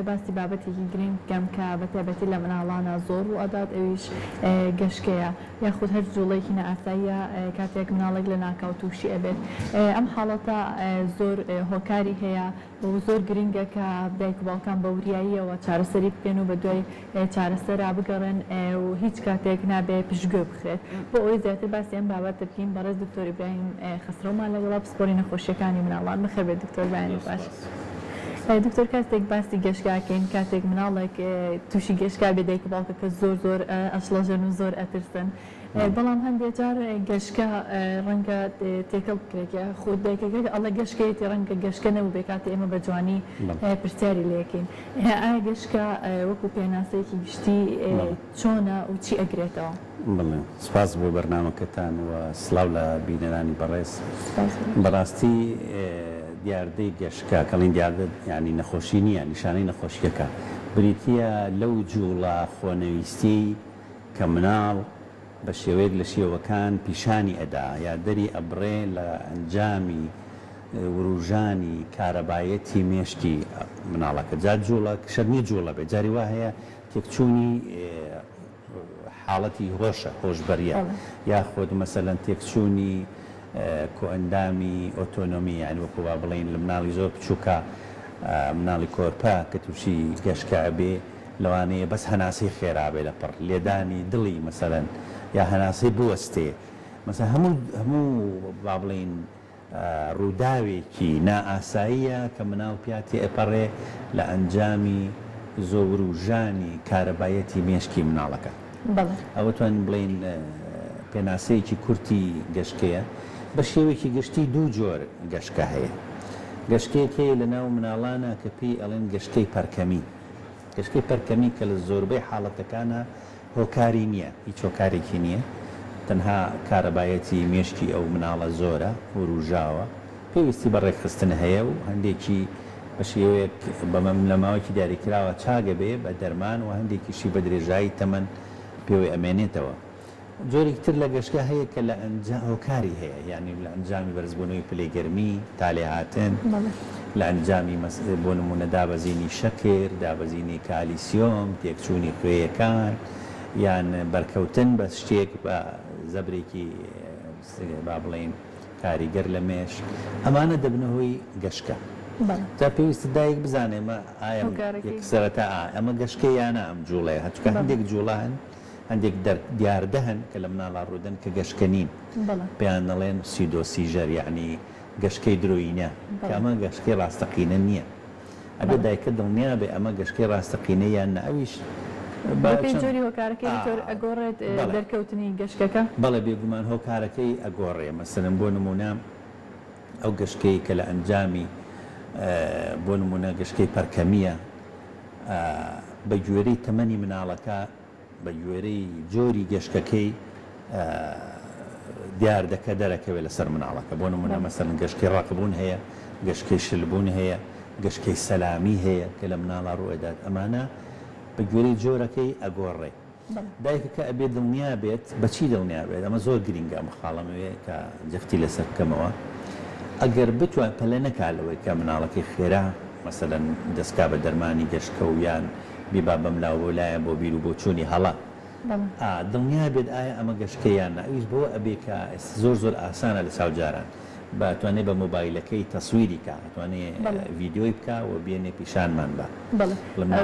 باسی بابەتێکی گرنگکەم کە بەتایبەتی لە مناڵانە زۆر و ئەدات ئەویش گەشتکەیە یاخود هەر جوڵەیەکی نەئاساییە کاتێک مناڵێک لە ناکاو تووشی ئەبێت ئەم حاڵەتە زۆر هۆکاری هەیە و زۆر گرنگە کە دایک و باوکان بە وریاییەوە چارەسەری بکەن و بە دوای چارەسەرا بگەڕێن و هیچ کاتێک نابێ پشتگوێ بخرێت بۆ ئەوەی زیاتر باسی ئەم بابەتە بکەین بەڕێز دکتۆر ئیبراهیم خسرۆمان لەگەڵا پسپۆری نەخۆشیەکانی مناڵان بەخێر بێت دکتۆر بەیانی باش. دکتۆر کاتێک باسی گەشتکاکەین کاتێک مناڵێک تووشی گەشتکا بێ دایک و باوکەکە زۆر ئەشڵەژن و زۆر ئەترسن بەڵام هەندێک جار گەشتکە ڕەنگە تێکەڵ بکرێتە خۆ دایکەکە ئەڵە گەشتکەیەتی ڕەنگە گەشتکە نەبوو بێ کاتێ ئێمە بە جوانی پرسیاری لێکەین ئایا گەشتکە وەکو پێناسەیەکی گشتی چۆنە و چی ئەگرێتەوە؟ بڵێ سپاس بۆ بەرنامەکەتان و سڵاو لە بینەرانی بەڕێز بەڕاستی دیاردەی گەشتکە کەڵین دیاردە ینی نەخۆشی نییە نیشانەی نەخۆشیەکە بریتە لەو جوڵە خۆنەویستی کە مناڵ بە شێوەیەک لە شێوەکان پیشانی ئەدا یا دەری ئەبڕێ لە ئەنجامی وروژانی کارەبایەتی مێشکی مناڵەکە جا جوڵە شەرنی جوڵە بێ جاری وا هەیە تێکچوونی حاڵەتی هۆشە هۆشبەریە یاخۆ مەسەلەن تێکچوونی کۆئەندامی ئۆتۆنۆمی یعنی وەکو وا بڵێن لە مناڵی زۆر بچووکە مناڵی کۆرپا کە تووشی گەشتکە بێ لەوانەیە بەس هەناسەی خێرابێ لە پڕ لێدانی دڵی مەسەلەن یا هەناسەی بوەستێ مەسە هەموو با بڵێن ڕووداوێکی نائاساییە کە مناڵ پیاتی ئەپەڕێ لە ئەنجامی زۆر و ژانی کارەبایەتی مێشکی مناڵەکە ئەوە توان بڵێن پێناسەیەکی کورتی گەشتکەیە بە شێوێکی گشتی دوو جۆر گەشتکە هەیە گەشتکەیەک هەیە لە ناو مناڵانە کە پێی ئەڵێن گەشتکەی پەرکەمی گەشتکەی پەرکەمی کە لە زۆربەی حاڵەتەکانە هۆکاری نییە هیچ هۆکارێکی نییە تەنها کارەبایەتی مێشکی ئەو مناڵە زۆرە وروژاوە پێویستی بە ڕێکخستن هەیە و هەندێکی بە شێوەیەک بەمەم لە ماوەکی دیاریکراوە چاگە بێ بە دەرمان و هەندێکیشی بە درێژایی تەمەن پێوەی ئەمێنێتەوە جۆرێکی تر لە گەشتکە هەیە کە لە هۆکاری هەیە یعنی لە ئەنجامی بەرزبوونەوەی پلەیگەرمی تالێ هاتن لە ئەنجامی بۆ نمونە دابەزینی شەکر دابەزینی کالیسیۆم تێکچوونی خوێیەکان یان بەرکەوتن بە شتێک بە زەبرێکی با بڵێن کاریگەر لە مێش ئەمانە دەبنەوەی گەشتکە جا پێویستە دایک بزانێمە ئایا سەرەتا ئەمە گەشتکە یانە ئەم جوڵەیە هەچکە هەندێک جوڵان هەندێک دیاردە هەن کە لە مناڵا ڕوودن کە گەشتکە نین پێیان دەڵێن سیدۆسیژەر یعنی گەشتکەی درۆینە کە ئەمە گەشتکەی ڕاستەقینە نییە ئەبێ دایکە دڵنیا بێ ئەمە گەشتکەی ڕاستەقینە یان نە ئەویش جۆری هۆکارەکەی ئەگۆڕێت دەرکەوتنی گەشتەکە بەڵێ بێگومان هۆکارەکەی ئەگۆڕێ مەسەلەن بۆ نمونە ئەو گەشتکەی کە لە ئەنجامی بۆ نمونە گەشتکەی پەرکەمیە بە گوێرەی تەمەنی مناڵەکە بە گوێرەی جۆری گەشتەکەی دیار دەکە دەرەکەوێت لەسەر مناڵەکە بۆ نمونە مەسەلەن گەشتکەی ڕقبوون هەیە گەشتکەی شلبوون هەیە گەشتکەی سەلامی هەیە کە لە مناڵە ڕوئدات ئەمانە بە گوێرەی جۆرەکەی ئەگۆڕێ دایکەکە ئەبێ دڵنیا بێت بەچی دڵنیا بێت ئەمە زۆر گرینگە مخاڵەمەوێ کە جەفتی لەسەر بکەمەوە ئەگەر بتوان پەلە نەکالەوەی کە مناڵەکەی خێرا مەسەلەن دەستکا بە دەرمانی گەشتکە و یان بیبا بەملاو بۆ لایەن بۆ بیر و بۆ چوونی هەڵا دڵنیا بێت ئایا ئەمە گەشتکەیان ئەویش بۆ ئەبێ کە زۆر ئاسانە لە ساوجاران باتوانێت بە مۆبایلەکەی تەسویری کە ئەتوانێت ڤیددیۆی بکە و بێنێ پیشانمان بە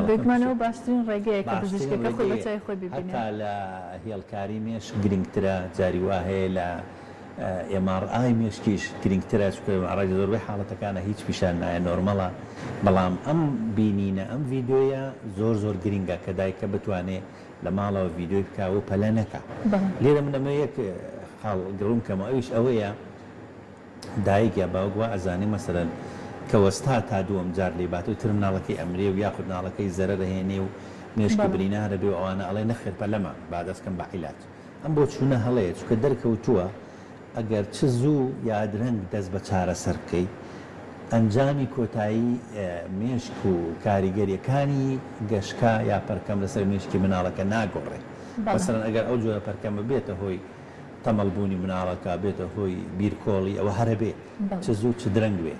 بێگومانەوە باشترین ڕێگەیە کە پزیشکەکە خۆی بەچای خۆی ببینێت هەتا لە هێڵکاری مێش گرنگترە جاری وا هەیە لە MRI مێشکیش گرنگترە چکە ڕای زۆربەی حاڵەتەکانە هیچ پیشان نایە نۆرمەڵە بەڵام ئەم بینینە ئەم ڤیددیۆیە زۆر گرنگە کە دایکە بتوانێت لە ماڵەوە ڤیددیۆی بکە و پەلە نەکە لێرە منەمە یەک خاڵ گڕوم کەمە ئەویش ئەوەیە دایک یا باوک وا ئەزانی مەسەلەن کە وەستا تا دووەم جار لێ بات و تر مناڵەکەی ئەمرێ و یاخود مناڵەکەی زەرە دەهێنێ و مێشکی برینارە بێ و ئەوانە ئەڵێ نەخێر پەلەمە با دەستکەم بە عیلاج ئەم بۆ چوونە هەڵەیە چکە دەرکەوتووە ئەگەر چ زوو یا درەنگ دەست بە چارەسەر بکەیت ئەنجامی کۆتایی مێشک و کاریگەریەکانی گەشتکە یا پەرکەم لەسەر مێشکی مناڵەکە ناگۆڕێ مەسەلەن ئەگەر ئەو جۆرە پەرکەمە بێتە هۆی تەمەڵبوونی مناڵەکە بێتە هۆی بیرکۆڵی ئەوە هەرە بێ چ زوو چ درەنگ بێ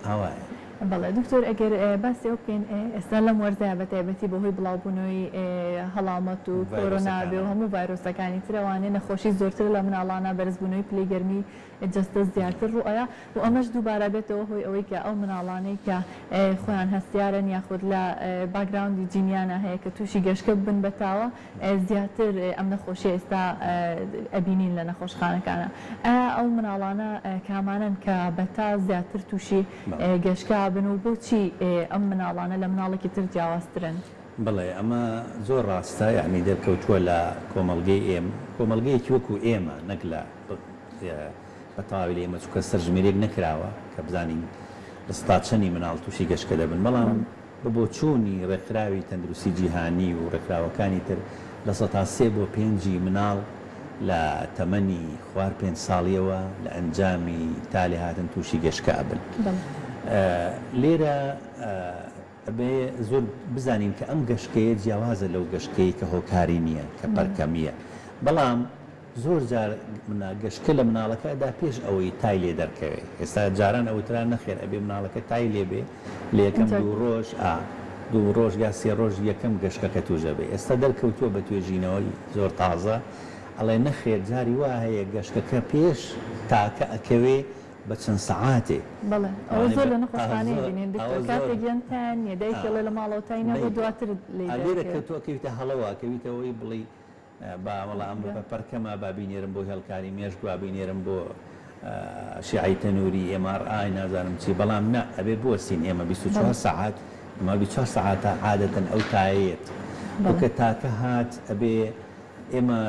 ئەوایە بەڵێ دکتۆر ئەگەر باسی ئەو بکەین ئێستا لەم وەرزە بە تایبەتی بەهۆی بڵاوبوونەوەی هەڵامەت و کۆرۆنا بێ و هەموو ڤایرۆسەکانی ترەوانێ نەخۆشی زۆرتر لە مناڵانە بەرزبوونەوەی پلەی گەرمی جەستە زیاتر ڕوئەیە و ئەمەش دووبارە بێتەوە هۆی ئەوەی کە ئەو مناڵانەی کە خۆیان هەستیارن یاخود لە باگراوندی جینیانە هەیە کە تووشی گەشتکە بن بەتاوە زیاتر ئەم نەخۆشی ئێستا ئەبینین لە نەخۆشخانەکانە ئەو مناڵانە کامانن کە بەتا زیاتر تووشی گەشتکە بن و بۆچی ئەم مناڵانە لە مناڵێکی تر جیاوازترن؟ بڵێ ئەمە زۆر ڕاستە یعنی دەرکەوتووە لە کۆمەڵگەی کۆمەڵگەیەکی وەکو ئێمە نەک لە بەتەواوی لە ئێمە چووکە سەرژمێرێک نەکراوە کە بزانین ڕستاچەنی مناڵ تووشی گەشتکە دەبن بەڵام بۆ چوونی ڕێکخراوی تەندروستی جیهانی و ڕێکخراوەکانی تر لە 3 بۆ 5 مناڵ لە تەمەنی خوار 5 ساڵیەوە لە ئەنجامی تالی هاتن تووشی گەشتکە ئەبن. لێرە ئەبێ زۆر بزانین کە ئەم گەشتکەیە جیاوازە لەو گەشتکەی کە هۆکاری نییە کە پەرکەمیە بەڵام زۆر جار گەشتکە لە مناڵەکەدا پێش ئەوەی تای لێ دەرکەوێت ئێستا جاران ئەوتران نەخێر ئەبێ مناڵەکە تای لێبێ لە یەکەم 2 ڕۆژ 2 ڕۆژ یا 3 ڕۆژ یەکەم گەشتەکە تووژە بێ ئێستا دەرکەوتووە بە توێژینەوەی زۆر تازە ئەڵێ نەخێر جاری وا هەیە گەشتەکە پێش تاکە ئەکەوێ بە چەند سەعاتێ بەڵێ ئەوە زۆر لە نەخۆشخانەی بینێن کاتێک گەنتان یەدایکڵێ لە ماڵەوە تای نەبوو دواتر لێرە کە تۆ کەویتە هەڵەوە کەویتەوەی بڵی باوەڵا ئەم بە پەرکەمە بابینێرم بۆ هێڵکاری مێشک بابینێرم بۆ شیعی تەنووری MRI نازانم چی بەڵام نە ئەبێ بوەستین ئێمە 24 ساعات ئەمە 24 ساعاتە عادەتەن ئەو تایەت کە تاکە هات ئەبێ ئێمە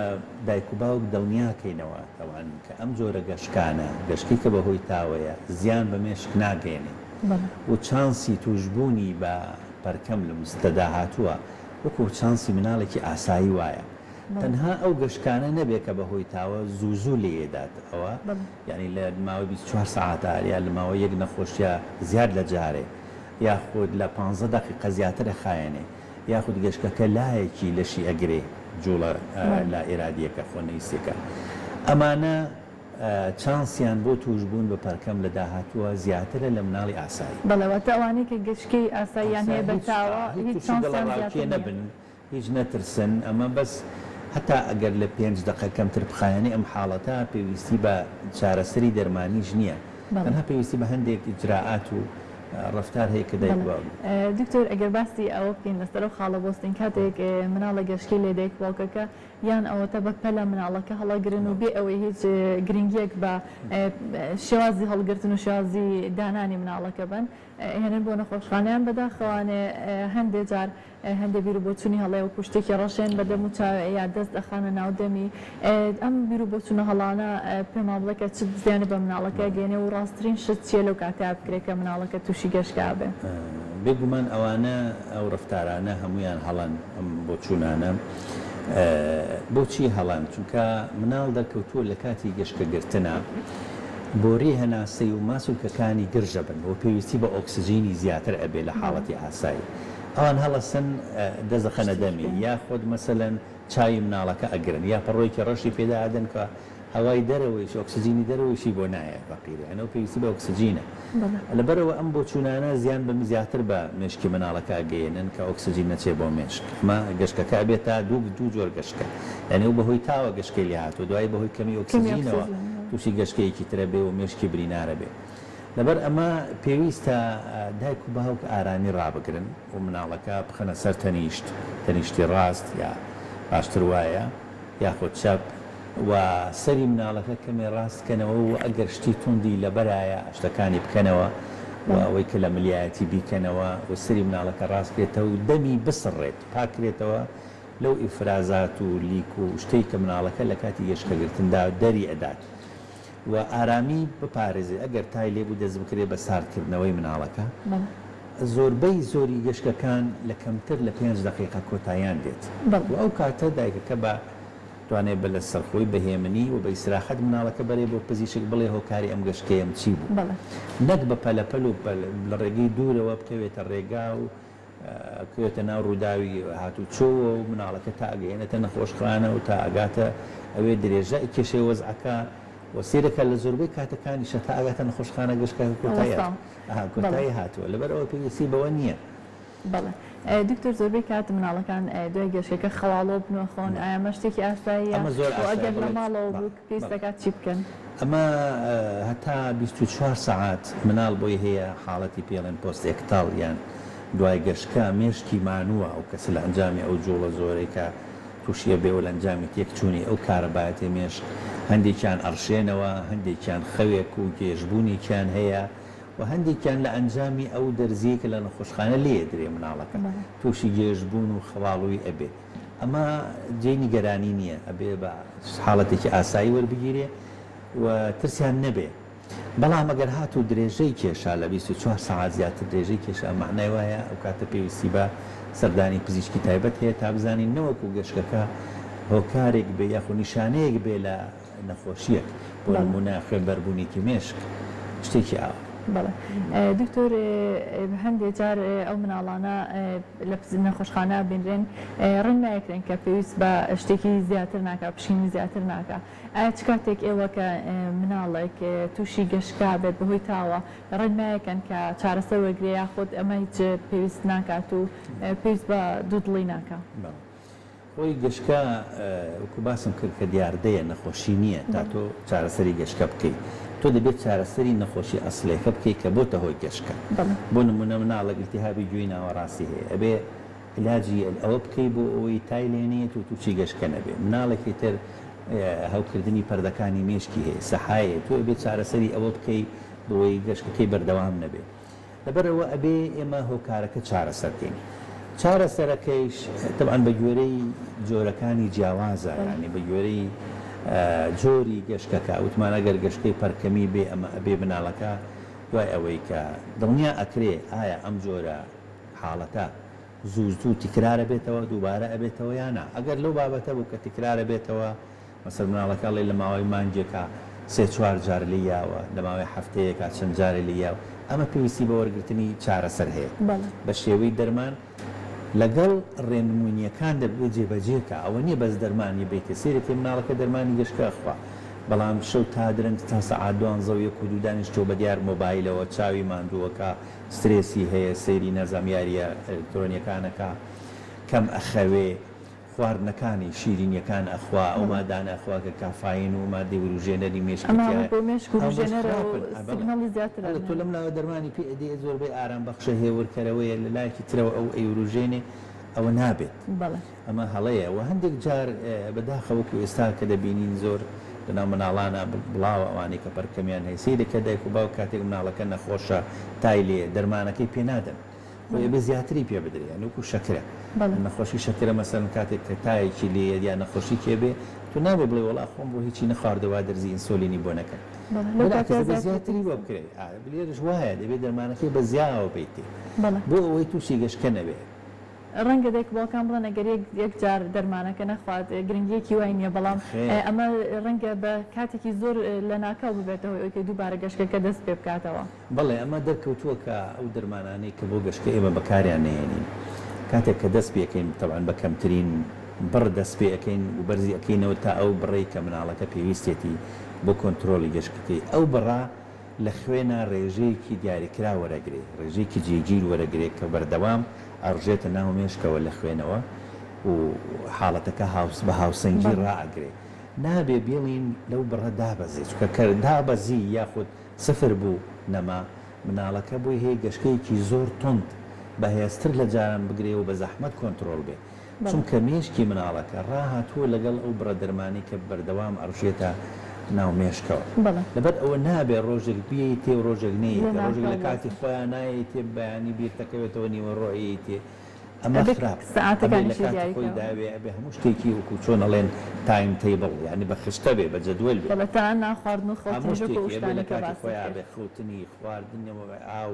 دایک و باوک دڵنیاکەینەوە ئەوان کە ئەم جۆرە گەشتکانە گەشتی کە بەهۆی تاوەیە زیان بە مێشک ناگەێنێ و چانسی توشبوونی بە پەرکەم لە مستەدا هاتووە وەکو چانسی مناڵێکی ئاسایی وایە تەنها ئەو گەشتکانە نەبێت کە بەهۆی تاوە زوو لێدات ئەوە یعنی لە ماوەی 24 ساعاتە یا لە ماوەی یەک نەخۆشیە زیاد لە جارێ یاخود لە 15 دقیقە زیاترە خایەنێ یاخود گەشتەکە لایەکی لەشی ئەگرێ جوڵە لا ئێرادیەکە خۆنەویستێکە ئەمانە چانسیان بۆ توشبوون بە پەرکەم لە داهاتووە زیاترە لە مناڵی ئاسایی بەڵێواتە ئەوانەی کە گەشتکەی ئاساییان هەیە بەتاوە هیچ چانسیان زیاتر نەبن هیچ نەترسن ئەمە بەس هەتا ئەگەر لە 5 دقیقە کەمتر بخایەنێ ئەم حاڵەتە پێویستی بە چارەسەری دەرمانیش نییە تەنها پێویستی بە هەندێک ئیجراعات و ڕفتار هەیە کە دایک دکتۆر ئەگەر باسی ئەوە بکەین لەسەر و خاڵە بۆستین کاتێک مناڵە گەشتکەی لێ دایک باوکەکە یان ئەوەتە بە پەلە مناڵەکە هەڵەگرن و بێ ئەوەی هیچ گرنگیەک بە شێوازی هەڵگرتن و شێوازی دانانی مناڵەکە بن هێنن بۆ نەخۆشخانەیان بەداخەوانێ هەندێک جار هەندێک بیر و بۆچوونی هەڵەیە و پشتێکی ڕەشێن بەدەم و یا دەست دەخانە ناودەمی ئەم بیر و بۆچوونە هەڵانە پێما بڵێکە چ زیانە بە مناڵەکە گەێنێ و ڕاستترین شت چیە لەو کاتیا بکرێت کە مناڵەکە تووشی گەشتکا بێ بێگومان ئەوانە ئەو ڕفتارانە هەمویان هەڵەن ئەم بۆچوونانە بۆچی هەڵەن چونکە مناڵ دەرکەوتووە لە کاتی گەشتکەگرتنە بۆری هەناسەی و ماسوولکەکانی گرژە بن بۆ پێویستی بە ئۆکسسیژینی زیاتر ئەبێ لە حاڵەتی ئاسایی ئەوان هەڵەسن دەزەخەنە دەمی یا خۆت مەسەلەن چاوی مناڵەکە ئەگرن یا پەڕۆیکی ڕەشی پێدادەن کە هەوای دەرەوەیش ئۆکسسیژینی دەرەوەیشی بۆ نایە بەقیری ئەنەوە پێویستی بە ئۆکسسیژینە لەبەرەوە ئەم بۆچوونانە زیان بە زیاتر بە مێشکی مناڵەکە گەێنن کە ئۆکسسیژین نەچێ بۆ مێشک ئەمە گەشتەکە بێت تا دوو جۆر گەشتکە یعنی و بەهۆی تاوە گەشتکەی لێ هاتووە دوای بەهۆی کەمی ئۆکسسیژینەوە تووشی گەشتکەیەکی ترە بێ و مێشکی برینارە بێ لەبەر ئەمە پێویستە دایک و باوک ئارامی ڕابگرن و مناڵەکە بخەنە سەر تەنیشتی ڕاست یا باشتر وایە یاخۆ چەپ و سەری مناڵەکە کەمێ ڕاستکەنەوە و ئەگەر شتی توندی لەبەرایە شتەکانی بکەنەوە و ئەوەی کە لە ملیایەتی بیکەنەوە و سەری مناڵەکە ڕاستکرێتەوە و دەمی بسڕێت پاکرێتەوە لەو ئیفرازات و لیک و شتەی کە مناڵەکە لە کاتی گەشتکەگرتندا دەری ئەدات و ئارامی بپارێزێ ئەگەر تای لێبوو دەست بکرێت بە ساردکردنەوەی مناڵەکە زۆربەی زۆری گەشتەکان لە کەمتر لە 5 دقیقە کۆتاییان دێت و ئەو کاتە دایکەکە بە توانێت بە لە سەرخۆی بەهێمنی و بە ئیسراحەت مناڵەکە بەرێ بۆ پزیشک بڵێ هۆکاری ئەم گەشتکەیەم چی بوو نەک بە پەلەپەل و لە ڕێگەی دوورەوە بکەوێتە ڕێگا و کوێتە ناو ڕووداوی هاتوچۆوە و مناڵەکە تا ئەگەێنێتە نەخۆشخانە و تا ئەگاتە ئەوێ درێژە کێشەی وەزعەکە و سیرەکە لە زۆربەی کاتەکانی شە تا ئاگاتە نەخۆشخانە گەشتکە کۆتایی هاتووە لەبەرەوە پێویستی بەوە نییە. بەڵێ دکتۆر زۆربەی کات مناڵەکان دوای گەشتەکە خەواڵۆ بنوە خۆن ئایا شتێکی ئاساییە ئەگەر لە ماڵەوە بوو پێویست دەکات چی بکەن؟ ئەمە هەتا 24 ساعات مناڵ بۆی هەیە حاڵەتی پێڵێن پۆست ئێکتاڵ یان دوای گەشتکە مێشکی مانووە ئەو کەس لە ئەنجامی ئەو جوڵە زۆرێکە تووشیە بێ و لە ئەنجامی تێکچوونی ئەو کارەبایەتی مێشک هەندێکیان ئەڕشێنەوە هەندێکیان خەوێک و گێژبوونیان هەیە و هەندێکیان لە ئەنجامی ئەو دەرزیەکە لە نەخۆشخانە لێ درێ مناڵەکە تووشی گێژبوون و خەواڵووی ئەبێ ئەمە جێی نیگەرانی نییە ئەبێ بە حاڵەتێکی ئاسایی وەربگیرێ و ترسیان نەبێ بەڵام ئەگەر هات و درێژەی کێشا لە 24 ساعات زیاتر درێژەی کێشا معنای وایە ئەو کاتە پێویستی بە سەردانی پزیشکی تایبەت هەیە تا بزانین نەوەکو گەشتەکە هۆکارێک بێ یاخو نیشانەیەک بێ لە نەخۆشیەک بۆ نمونە خوێنبەربوونێکی مێشک شتێکی ئاوە. بەڵێ دکتۆر هەندێک جار ئەو مناڵانە لە نەخۆشخانە بینرێن ڕێن نایکرێن کە پێویست بە شتێکی زیاتر ناکە پشینی زیاتر ناکە ئایا چ کاتێک ئێوە کە مناڵێک تووشی گەشتکە بێت بەهۆی تاوە ڕێن نایەکەن کە چارەسەر وەرگێ یاخود ئەمە هیچ پێویست ناکات و پێویست بە دوودڵی ناکە. خۆی گەشتکە وەکو باسم کرد کە دیاردەیە نەخۆشی نییە تا تۆ چارەسەری گەشتکە بکەیت تۆ دەبێت چارەسەری نەخۆشی ئەسلێکە بکەیت کە بۆتە هۆی گەشتکە بۆ نمونە مناڵێک ئیلتیهابی گوێی ناوەڕاستی هەیە ئەبێ علاجی ئەوە بکەی بۆ ئەوەی تای لێنێت و تووشی گەشتکە نەبێ مناڵێکی تر هەوکردنی پەردەکانی مێشکی هەیە سەحایە تۆ بێت چارەسەری ئەوە بکەی بۆی گەشتەکەی بەردەوام نەبێ لەبەرەوە ئەبێ ئێمە هۆکارەکە چارەسەرکەین چارەسەرەکەیش طبعاً بە گوێرەی جۆرەکانی جیاوازە ینی بە گوێرەی جۆری گەشتەکە وتمانە گەر گەشتەی پەرکەمی بێ ئەمە ئەبێ مناڵەکە دوای ئەوەی کە دڵنیا ئەکرێ ئایا ئەم جۆرە حاڵەتە زوو تکرارە بێتەوە دووبارە ئەبێتەوە یانە ئەگەر لەو بابەتە بوو کە تکرارە بێتەوە مەسەڵ مناڵەکە لێ لە ماوەی مانگێکە 3-4 جار لیاوە لە ماوەی هەفتەیەکە چەند جارێ لیاوە ئەمە پێویستی بە وەرگرتنی چارەسەر هەیە بە شێوەی دەرمان لەگەڵ ڕێنمونیەکان دەبێت جێبەجێکە ئەوە نییە بەس دەرمانی بێتە سێرەتی مناڵەکە دەرمانی گەشتکە خوا بەڵام شەو تا درەنگ تا سەعات 12 و دانیشتۆ بە دیار مۆبایلەوە چاوی ماندووەکە سترێسی هەیە سەیری نەزانیاریە ئەلکترۆنیەکانەکە کەم ئەخەوێ خواردنەکانی شیرینیەکان ئەخوا ئەو مادانە ئەخوا کە کافاین و مادەی وروژێنەری مێشکی تۆ لەم ناوە دەرمانی پێدی زۆربەی ئارام بەخشە هێورکەرەوەیە لە لایەکی ترەوە ئەو ئەیوروژێنێ ئەوە نابێت ئەمە هەڵەیە و هەندێک جار بەداخەوەکو ئێستا کە دەبینین زۆر لەناو مناڵانە بڵاوە ئەوانەی کە پەرکەمیان هەیە سەیرێکە دایک و باو کاتێک مناڵەکە نەخۆشە تای لێ دەرمانەکەی پێ نادەن بە زیاتری پێ بدرێن وەکو شەکرە نەخۆشی شەکرە مەسەن کاتێک کە تایەکی لێ یا نەخۆشی کێبێ تو نابێ بڵێ وڵا خۆم بۆ هیچی نەخواردەوە دەرزی ئینسۆلینی بۆ نەکەن بە زیاتری بۆ بکرێت لێرەش وایە دەبێت دەرمانەکەی بە زیاوە بیت بۆ ئەوەی تووشی گەشتکە نەبێ ڕەنگە دێک بۆکان بڵێن ئەگەر یەک جار دەرمانەکە نەخوات گرنگیەکی وای نییە بەڵام ئەمە ڕەنگە بە کاتێکی زۆر لە ناکاو ببێتەوە ئەوکە دووبارە گەشتەکە دەست پێ بکاتەوە بەڵێ ئەمە دەرکەوتووە کە ئەو دەرمانانەی کە بۆ گەشتکە ئێمە بەکاریان نهێنین کاتێک کە دەست پێەکەین تەبعاً بە کەمترین بڕ دەست پێ ئەەکەین و بەرزی ئەەکەینەوە تا ئەو بڕێی کە مناڵەکە پێویستێتی بۆ کۆنتترۆلی گەشتەکەی ئەو بڕا لە خوێنە ڕێژەیەکی دیاریکرا وەرەگرێ ڕێژەیەکی جێگیر وەرەگرێت کە بەردەوام ئەڕژێتە ناو مێشکەوە لە خوێنەوە و حاڵەتەکە بە هاوسەنگی ڕائگرێ نابێ بێڵین لەو بڕە دابەزێت چکە کە دابەزی یاخود سفر بوو نەما مناڵەکە بۆی هەیە گەشتەیەکی زۆر تند بەهێزتر لە جاران بگرێ و بە زەحمەت کۆنتترۆل بێ چونکە مێشکی مناڵەکە ڕاهاتووە لەگەڵ ئەو بڕە دەرمانی کە بەردەوام ئەڕژێتە ناو مێشکەوە لەبەر ئەوە نابێ ڕۆژێک بێ تێ و ڕۆژێک نەیە ڕۆژێک لە کاتی خۆیان نایە تێ بەیانی بیرتەکەوێتەوە نیوە ڕۆیی تێ ئەمە خراپ لە کاتی خۆی داوێ ئەبێ هەموو شتێکی وەکو چۆن ئەڵێن تایم تیبڵ ینی بە خشتە بێ بە جەدوەل بێ هەموو شتێکی لە کاتی خۆی ئابێ خەوتنی خواردنەوە ئاو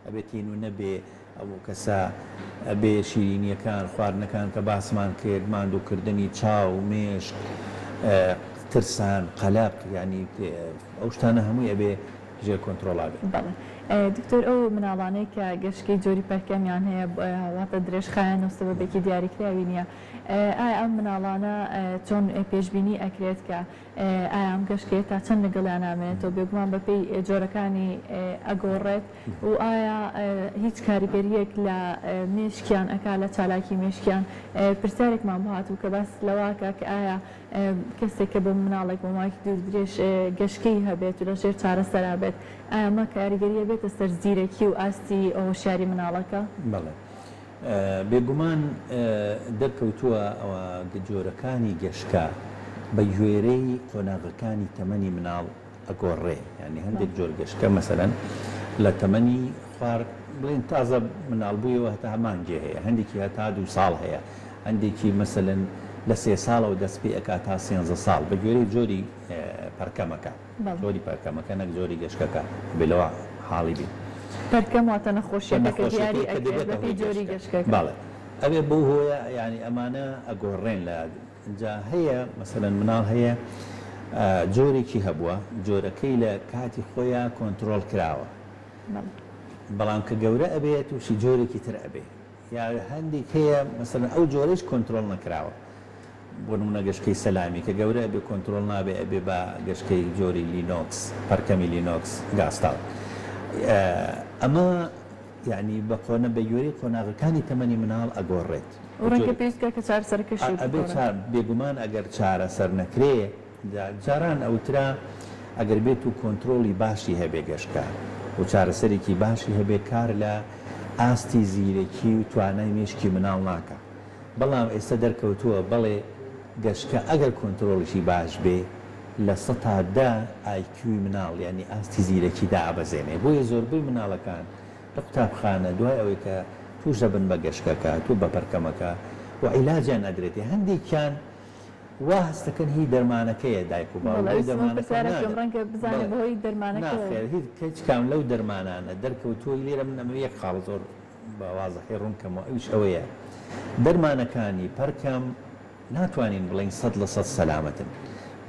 ئەبێتین و نەبێ ئەو کەسە ئەبێ شیرینیەکان خواردنەکان کە باسمان کرد ماندووکردنی چاو مێشک ترسان قەلق ینی ئەو شتانە هەمووی ئەبێ ژێر کۆنتترۆڵا بێت دکتۆر ئەو مناڵانەی کە گەشتکەی جۆری پەرکەمیان هەیە واتە درێژخایەن و سبەبێکی دیاریکراوی نییە ئایا ئەم مناڵانە چۆن پێشبینی ئەکرێت کە ئایا ئەم گەشتکەیە تا چەند لەگەڵیان نامێنێتەوە بێگومان بەپێی جۆرەکانی ئەگۆڕێت و ئایا هیچ کاریگەریەک لە مێشکیان ئەکا لە چالاکی مێشکیان پرسیارێکمان بۆ هاتوو کە باس لەواکە کە ئایا کەسێک کە بە مناڵێک بۆماکی دوور درێژ گەشتکەی هەبێت و لەژێر چارەسەرا بێت ئایا ئەمە کاریگەریە بێتە سەر زیرەکی و ئاستی هۆشیاری مناڵەکە؟ بەڵێ بێگومان دەرکەوتووە ئەوە جۆرەکانی گەشتکە بە گوێرەی قۆناغەکانی تەمەنی مناڵ ئەگۆڕێ ینی هەندێک جۆر گەشتکە مەسەرەن لە تەمەنی خوارد بڵێن تازە مناڵبوویەوە هەتا هەمانگێ هەیە هەندێکی هەتا 2 ساڵ هەیە هەندێکی مەسەلەن لە 3 ساڵەوە دەست پێ ئەکا تا 13 ساڵ بە گوێرەی جۆری پەرکەمەکە جۆری پەرکەمەکە نەک جۆری گەشتەکە بێلەوە حاڵی بێت پەرکەم واتە نەخۆشیەکە دیاری ئەکرێت بەپێی جۆری گەشتەکە باڵێ ئەوێ بۆ هۆیە ینی ئەمانە ئەگۆڕێن لە جا هەیە مەسەلەن مناڵ هەیە جۆرێکی هەبووە جۆرەکەی لە کاتی خۆیان کۆنتترۆل کراوە بەڵام کە گەورە ئەبێت تووشی جۆرێکی تر ئەبێ یا هەندێک هەیە مەسەلەن ئەو جۆرەش کۆنتترۆل نەکراوە بۆ نمونە گەشتکەی سەلامی کە گەورە ئەبێ کۆنتترۆل نابێ ئەبێ بە گەشتکەی جۆری لینۆکس پەرکەمی لینۆکس گاستاڵ ئەمە یعنی بە قۆنە بە گوێرەی قۆناغەکانی تەمەنی مناڵ ئەگۆڕێت ڕەنگە پێویستە کە چارەسەرکەشی ئەبێ بێگومان ئەگەر چارەسەر نەکرێ جاران ئەوترا ئەگەر بێت و کۆنتترۆلی باشی هەبێ گەشتکە و چارەسەرێکی باشی هەبێ کار لە ئاستی زیرەکی و توانای مێشکی مناڵ ناکە بەڵام ئێستا دەرکەوتووە بەڵێ گەشتکە ئەگەر کۆنتترۆلیشی باش بێ لە ١٠٠ ئایکیوی مناڵ ینی ئاستی زیرەکی دابەزێنێ بۆیە زۆربەی مناڵەکان لە قوتابخانە دوای ئەوەی کە توش دەبن بە گەشتەکە تو بە پەرکەمەکە و عیلاجیان ئەدرێتێ هەندێکیان وا هەستەکەن هی دەرمانەکەیە دایک و باوکەی هیچ کام لەو دەرمانانە دەرکەوتووی لێرە من ئەمە یەک خاڵ زۆر بە وازەحی ڕوونکەمەوە ئەوش ئەوەیە دەرمانەکانی پەرکەم ناتوانین بڵین 100% سەلامەتن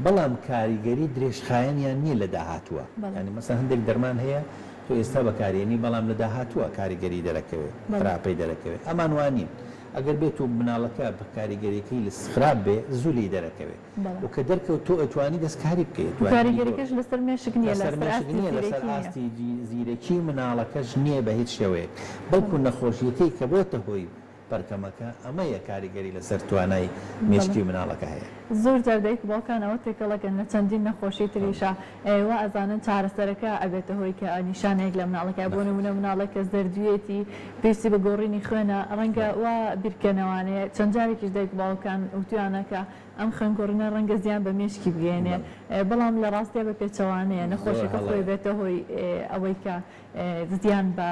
بەڵام کاریگەری درێژخایەنیان نییە لە داهاتووە ینی مەسەن هەندێک دەرمان هەیە تۆ ئێستا بەکارێنی بەڵام لە داهاتووە کاریگەری دەرەکەوێت خراپەی دەرەکەوێت ئەمان وانین ئەگەر بێت و مناڵەکە بە کاریگەریەکەی لە خراپ بێ زولی دەرەکەوێت و کە دەرکەوت تۆ ئەتوانی دەستکاری بکەیت کاریگەریەکەش لەسەر مێشک نییە لەسەر ئاستی زیرەکی مناڵەکەش نییە بە هیچ شێوەیەک بەڵکو نەخۆشیەکەی کە بۆتە هۆی پەرکەمەکە ئەمەیە کاریگەری لەسەر توانای مێشکی مناڵەکە هەیە زۆر جاردەیەک باوکانەوە تێکەڵەکەن لە چەندین نەخۆشی تریشە وا ئەزانن چارەسەرەکە ئەبێتە هۆی کە نیشانەیەک لە مناڵەکە بۆ نمونە مناڵەکە زەردوێتی پێویستی بە گۆڕینی خوێنە ڕەنگە وا بیرکەنەوانەیە چەند جارێکیش دایک باوکان وتوانەکە ئەم خوێنگۆڕینە ڕەنگە زیان بە مێشکی بگەێنێ بەڵام لە ڕاستیە بە پێچەوانەیە نەخۆشیەکە خۆی بێتە هۆی ئەوەی کە زیان بە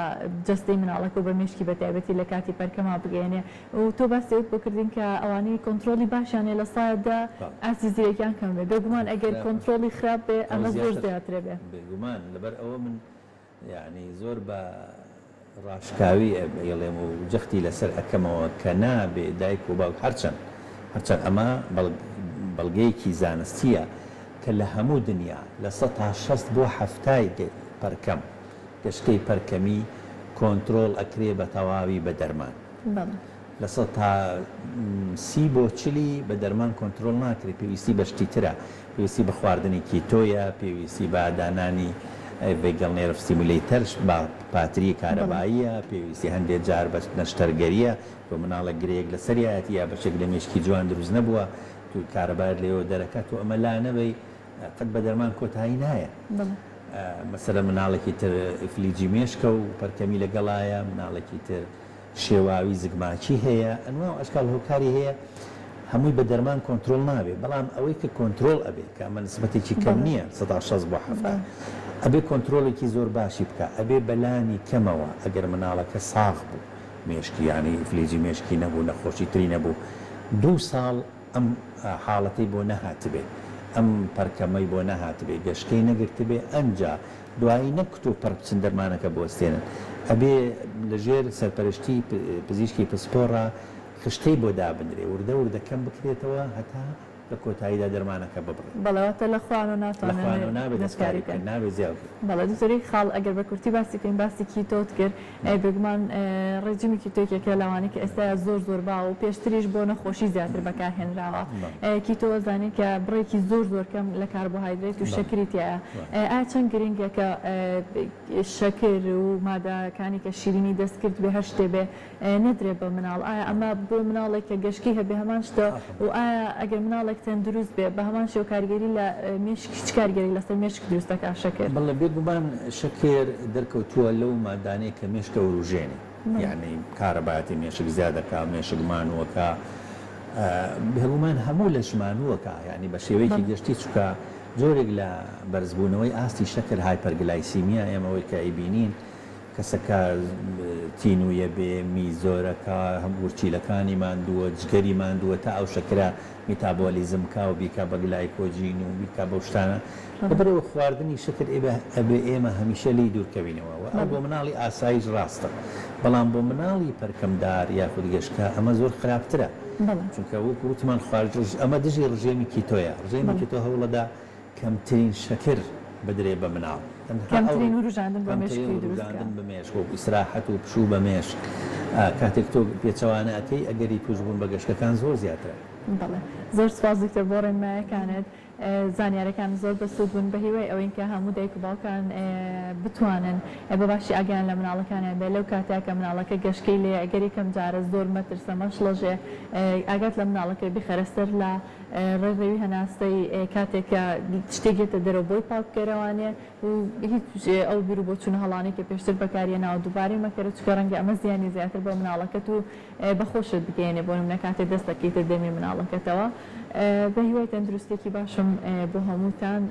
جەستەی مناڵەکە و بە مێشکی بەتایبەتی لە کاتی پەرکەما بگەێنێ و تۆ باسێت بۆ کردین کە ئەوانەی کۆنتترۆلی باشیانێ لە سادا ئاسی زیرەکیان کەم بێ بێگومان ئەگەر کۆنتترۆلی خراپ بێ ئەمە زۆر زیاترە بێ بێگومان لەبەر ئەوە من یعنی زۆر بە ڕاشکاوی ئەڵێم و جەختی لەسەر ئەەکەمەوە کە نابێ دایک و باوک هەرچەند ئەمە بەڵگەیەکی زانستیە کە لە هەموو دنیا لە 160 بۆ 70 پەرکەم گەشتکەی پەرکەمی کۆنتترۆل ئەکرێ بە تەواوی بە دەرمان لە 130 بۆ 40 بە دەرمان کۆنتترۆل ناکرێت پێویستی بەشتی ترە پێویستی بە خواردنی کیتۆیە پێویستی بە دانانی ڤێگەڵ نێرڤ ستیمولیتەرش بە پاتری کارەباییە پێویستی هەندێک جار بە نەشتەرگەریە بۆ مناڵە گرەیەک لە سەریەتی یا بەشێک لە مێشکی جوان دروست نەبووە تو کارەبار لێەوە دەرەکات و ئەمە لا نەبەی قەت بە دەرمان کۆتایی نایە مەسەلە مناڵێکی تر ئفلیجی مێشکە و پەرکەمی لەگەڵایە مناڵێکی تر شێواوی زگماچی هەیە ئەنوا و ئەشکال هۆکاری هەیە هەمووی بە دەرمان کۆنتترۆل نابێت بەڵام ئەوەی کە کۆنتترۆل ئەبێت کە ئەمە نسبەتێکی کەم نییە 160 بۆ 70 ئەبێ کۆنتترۆلێکی زۆر باشی بکە ئەبێ بەلانی کەمەوە ئەگەر مناڵەکە ساغ بوو مێشکی ینی فلێجی مێشکی نەبوو نەخۆشی تری نەبوو 2 ساڵ ئەم حاڵەتەی بۆ نەهاتبێ ئەم پەرکەمەی بۆ نەهاتبێ گەشتەی نەگرتبێ ئەنجا دوایی نەکوت و پەرچن دەرمانەکە بۆستێنن ئەبێ لەژێر سەرپەرشتی پزیشکی پسپۆڕە خشتەی بۆ دابنرێ وردە وردەکەم بکرێتەوە هەتا لە کۆتاییدا دەرمانەکە ببڕێت. بەڵێواتە لە خوانە لە خوانەوە نابێت ناتوانێت دەستکاری دەستکاری بکەن، نابێت زیاد بەڵێ دوزۆری خاڵ ئەگەر بە کورتی باسی کەین باسی کیتۆت کرد بگومان ڕێجیمی کیتۆیەکە لەوانەیە کە ئێستا زۆر باوە و پێشتریش بۆ نەخۆشی زیاتر بەکارهێنراوە. کیتۆ زانێت کە بڕێکی زۆر کەم لە کاربۆهایدرێت و شەکریتیایە. ئایا چەند گرنگە کە شەکر و مادەکانی کە شیرینی دەستکرد بێ هەر شتێ بێ نەدرێت بە مناڵ؟ ئایا ئەمە بۆ مناڵێک کە گەشکی هەبێ هەمان شتە و ئایا ئەگەر مناڵێک تەندروست بێ بە هەمان شێو کارگەری لە مێشکی چ کارگەری لەسەر مێشک دروستەکە شەکر؟ بەڵێ بێگومان شەکر دەرکەوتووە لەو مادانەیە کە مێشکە وروژێنی، یعنی کارەبایەتی مێشک زیادەکە، مێشک مانووەکە، بێگومان هەموو لە ژمانووەکە، یعنی بە شێوەیەکی گەشتی چووکە جۆرێک لە بەرزبوونەوەی ئاستی شەکر هایپەرگلایسیمیە ئێمەوەی کە ئەیبینین کەسەکە تینویە بێ، میزۆرەکە، هەمورچیلەکانی ماندووە، جگەری ماندووە تا ئەو شەکرە میتابۆلیزم کا و بیکە بە گلایکۆجین و بیکە بە شتانە بەبەرەوە خواردنی شەکر ئەبێ ئێمە هەمیشە لی دوورکەوینەوە و ئەو بۆ مناڵی ئاسایش ڕاستە، بەڵام بۆ مناڵی پەرکەمدار یاخود گەشکە ئەمە زۆر خراپترە، چونکە وەکو وتمان ئەمە دژی ڕژێمی کیتۆیە. ڕژێمی کیتۆ هەوڵەدا کەمترین شەکر بدرێ بە مناڵ، کەمترین وروژاندن بە مێشک و ئیسراحەت و پشوو بە مێشک. کاتێک تۆ پێچەوانە ئەەکەی ئەگەری توش بوون بە گەشتەکان زۆر زیاترە. بەڵێ زۆر سپاس دکتۆر بۆ ڕێنماییەکانت. زانیارەکان زۆر بەسوود بوون بە هیوای ئەوەی کە هەموو دایک و باوکان بتوانن بە باشی ئاگیان لە مناڵەکانیان بێ لەو کاتێکە مناڵەکە گەشتکەی لێ ئەگەری کەم جارە زۆر مەترسە مەشڵەژێ ئاگات لە مناڵەکە بخەرەستەر لە ڕێڕێوی هەناستەی کاتێکە شتێکێتە دەرەوە بۆی پاککەرەوانێ و هیچ ئەو بیر و بۆ چوون هەڵانی کە پێشتر بەکاریە ناو دووبارەی مەکەرە چکە ڕەنگە ئەمە زیانی زیاتر بۆ مناڵەکەت و بەخۆشت بگەێنێ بۆ نمونە کاتێک دەست دەکەیتە دەمی مناڵەکەتەوە. بە هیوای تەندروستێکی باشم بۆ هەمووتان.